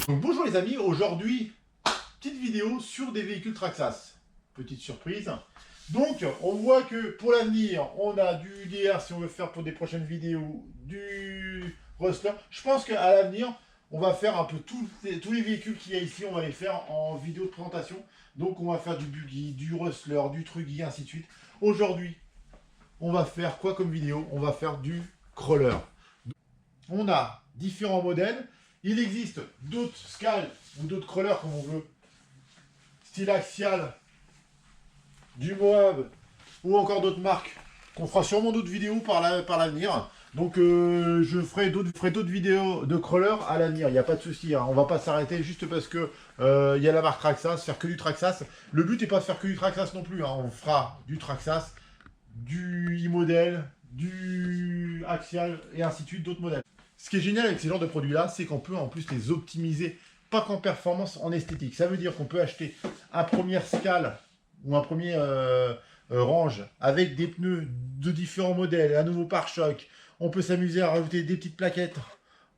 Donc bonjour les amis, aujourd'hui, petite vidéo sur des véhicules Traxxas. Petite surprise. Donc on voit que pour l'avenir, on a du DR si on veut faire pour des prochaines vidéos, du Rustler. Je pense qu'à l'avenir, on va faire un peu tous les véhicules qu'il y a ici, on va les faire en vidéo de présentation. Donc on va faire du Buggy, du Rustler, du Truggy, ainsi de suite. Aujourd'hui, on va faire quoi comme vidéo? On va faire du crawler. On a différents modèles. Il existe d'autres scales ou d'autres crawlers comme on veut, style Axial, du Moab ou encore d'autres marques qu'on fera sûrement d'autres vidéos par l'avenir. Donc je ferai d'autres vidéos de crawler à l'avenir, il n'y a pas de souci. Hein. On va pas s'arrêter juste parce que il y a la marque Traxxas, faire que du Traxxas. Le but n'est pas de faire que du Traxxas non plus. Hein. On fera du Traxxas, du e-model, du Axial et ainsi de suite, d'autres modèles. Ce qui est génial avec ces genres de produits-là, c'est qu'on peut en plus les optimiser, pas qu'en performance, en esthétique. Ça veut dire qu'on peut acheter un premier scale ou un premier range avec des pneus de différents modèles, un nouveau pare-choc. On peut s'amuser à rajouter des petites plaquettes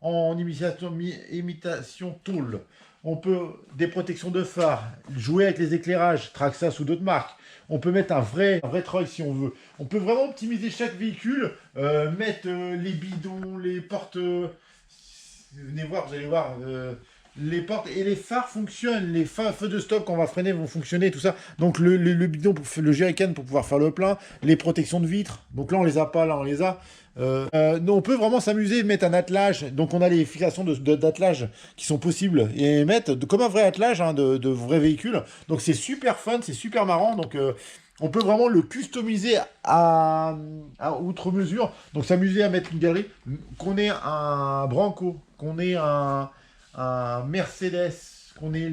en imitation tôle. On peut des protections de phare, jouer avec les éclairages, Traxxas ou d'autres marques. On peut mettre un vrai treuil si on veut. On peut vraiment optimiser chaque véhicule, mettre les bidons, les portes. Venez voir, vous allez voir. Les portes et les phares fonctionnent. Les feux de stop, quand on va freiner, vont fonctionner, tout ça. Donc le bidon, le jerrycan pour pouvoir faire le plein. Les protections de vitres. Donc là, on les a pas, là, on les a. On peut vraiment s'amuser, mettre un attelage. Donc on a les fixations d'attelage qui sont possibles et mettre comme un vrai attelage hein, de vrais véhicules. Donc c'est super fun, c'est super marrant. Donc on peut vraiment le customiser à outre mesure. Donc s'amuser à mettre une galerie. Qu'on ait un Branco, qu'on ait un Mercedes, qu'on ait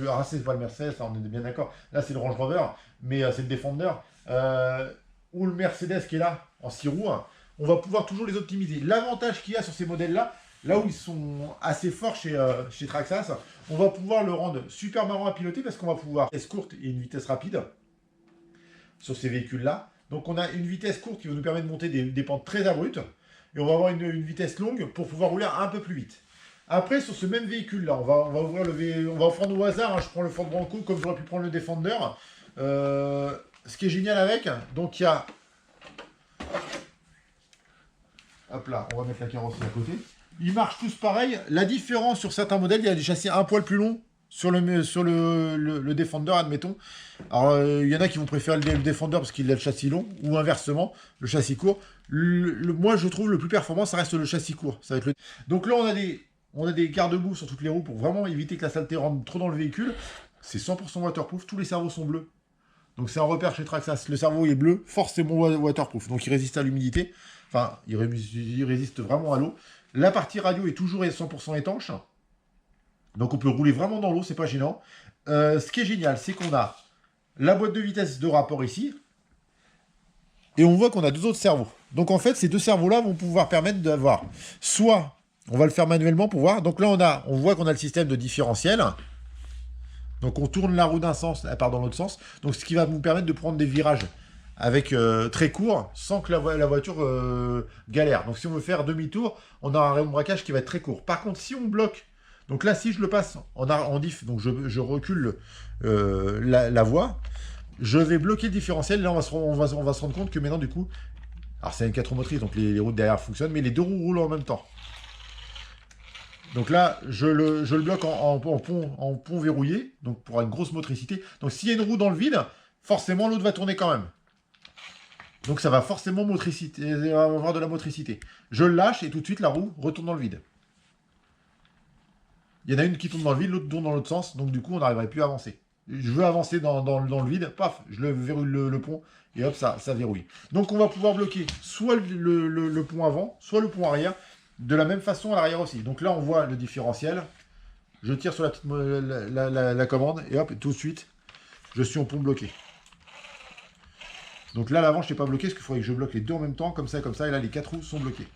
ah c'est pas le Mercedes, on est bien d'accord. Là c'est le Range Rover, mais c'est le Defender. Ou le Mercedes qui est là, en 6 roues. On va pouvoir toujours les optimiser. L'avantage qu'il y a sur ces modèles-là, là où ils sont assez forts chez Traxxas, on va pouvoir le rendre super marrant à piloter parce qu'on va pouvoir une vitesse courte et une vitesse rapide sur ces véhicules-là. Donc on a une vitesse courte qui va nous permettre de monter des pentes très abruptes et on va avoir une vitesse longue pour pouvoir rouler un peu plus vite. Après, sur ce même véhicule-là, on va ouvrir on va prendre au hasard. Hein, je prends le Ford Bronco comme j'aurais pu prendre le Defender. Ce qui est génial avec, donc il y a... Hop là, on va mettre la carrosserie à côté. Ils marchent tous pareil. La différence sur certains modèles, il y a des châssis un poil plus longs sur le Defender, admettons. Alors, il y en a qui vont préférer le Defender parce qu'il a le châssis long, ou inversement, le châssis court. Moi, je trouve le plus performant, ça reste le châssis court. Ça va être Donc là, on a des garde-boue sur toutes les roues pour vraiment éviter que la saleté rentre trop dans le véhicule. C'est 100% waterproof, tous les cerveaux sont bleus. Donc c'est un repère chez Traxxas. Le cerveau est bleu, forcément waterproof. Donc il résiste à l'humidité. Enfin, il résiste vraiment à l'eau. La partie radio est toujours 100% étanche. Donc on peut rouler vraiment dans l'eau, c'est pas gênant. Ce qui est génial, c'est qu'on a la boîte de vitesse de rapport ici. Et on voit qu'on a deux autres cerveaux. Donc en fait, ces deux cerveaux-là vont pouvoir permettre d'avoir soit, on va le faire manuellement pour voir. Donc là, on voit qu'on a le système de différentiel. Donc on tourne la roue d'un sens, elle part dans l'autre sens. Donc ce qui va nous permettre de prendre des virages avec très courts sans que la voiture galère. Donc si on veut faire demi-tour, on a un rayon de braquage qui va être très court. Par contre, si on bloque, donc là si je le passe en diff, donc je recule la voie, je vais bloquer le différentiel. Là on va se rendre compte que maintenant du coup, alors c'est une 4 roues motrices, donc les roues derrière fonctionnent, mais les deux roues roulent en même temps. Donc là, je le bloque en pont verrouillé, donc pour une grosse motricité. Donc s'il y a une roue dans le vide, forcément l'autre va tourner quand même. Donc ça va forcément avoir de la motricité. Je le lâche et tout de suite la roue retourne dans le vide. Il y en a une qui tourne dans le vide, l'autre tourne dans l'autre sens, donc du coup on n'arriverait plus à avancer. Je veux avancer dans le vide, paf, je le verrouille le pont, et hop, ça verrouille. Donc on va pouvoir bloquer soit le pont avant, soit le pont arrière, de la même façon à l'arrière aussi. Donc là on voit le différentiel, je tire sur la commande, et hop, tout de suite, je suis en pont bloqué. Donc là à l'avant je n'ai pas bloqué, parce qu'il faudrait que je bloque les deux en même temps, comme ça, et là les quatre roues sont bloquées.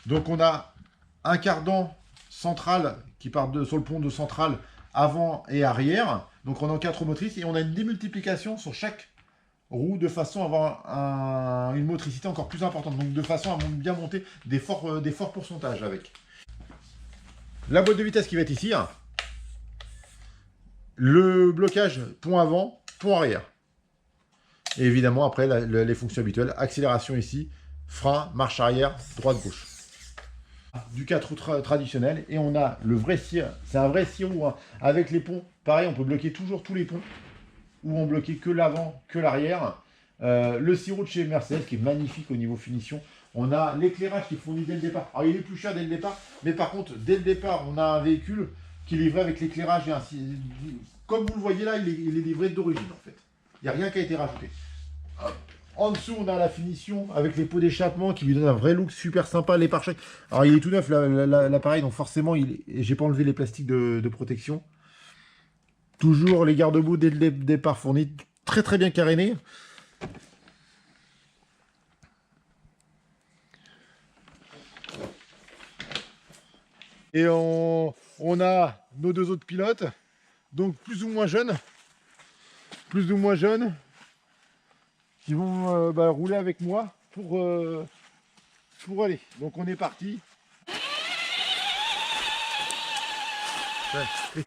Donc on a un cardan central qui part sur le pont de centrale avant et arrière. Donc on a 4 roues motrices et on a une démultiplication sur chaque roue de façon à avoir une motricité encore plus importante. Donc de façon à bien monter des forts pourcentages avec. la boîte de vitesse qui va être ici. Le blocage pont avant, pont arrière. Et évidemment, après, les fonctions habituelles. Accélération ici, frein, marche arrière, droite-gauche. Du 4 roues traditionnel. Et on a le vrai 6. C'est un vrai 6 roues. Hein. Avec les ponts, pareil, on peut bloquer toujours tous les ponts. Ou on bloquait que l'avant, que l'arrière. Le 6 roues de chez Mercedes, qui est magnifique au niveau finition. On a l'éclairage qui est fourni dès le départ. Alors, il est plus cher dès le départ. Mais par contre, dès le départ, on a un véhicule qui est livré avec l'éclairage. Et ainsi, comme vous le voyez là, il est livré d'origine, en fait. Il n'y a rien qui a été rajouté. Hop. En dessous, on a la finition avec les pots d'échappement qui lui donne un vrai look super sympa. Les pare-chocs. Alors, il est tout neuf, l'appareil, donc forcément, j'ai pas enlevé les plastiques de protection. Toujours les garde-boue dès le départ fournis. Très très bien carénés. Et on a nos deux autres pilotes. Donc, plus ou moins jeunes. Qui vont rouler avec moi pour aller. Donc on est parti. Ouais.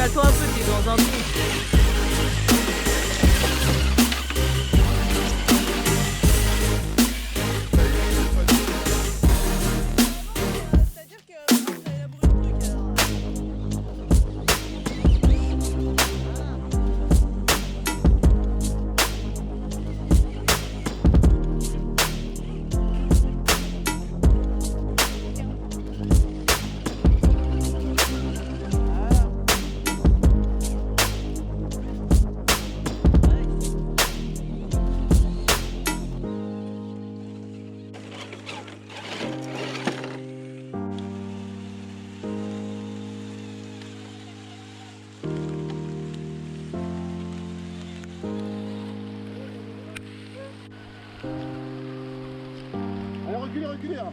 Attends un peu, t'es dans un trou. C'est-à-dire que vous avez labouré le truc alors. reculer là.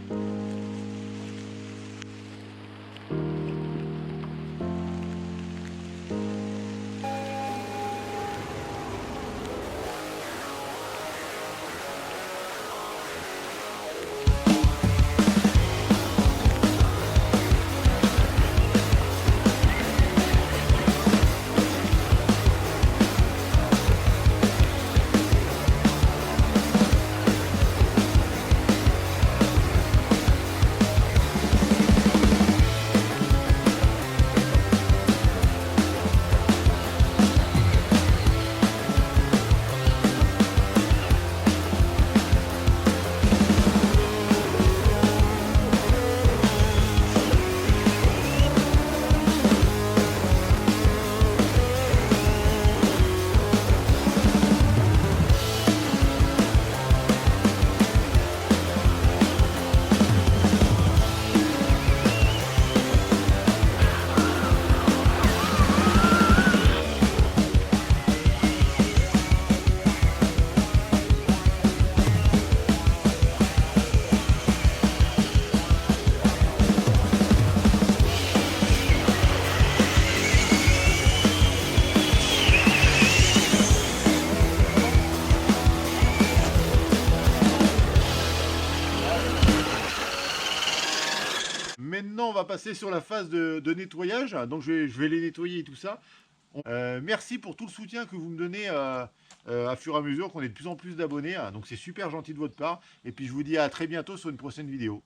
Maintenant, on va passer sur la phase de nettoyage. Donc, je vais les nettoyer et tout ça. Merci pour tout le soutien que vous me donnez à fur et à mesure qu'on ait de plus en plus d'abonnés. Donc, c'est super gentil de votre part. Et puis, je vous dis à très bientôt sur une prochaine vidéo.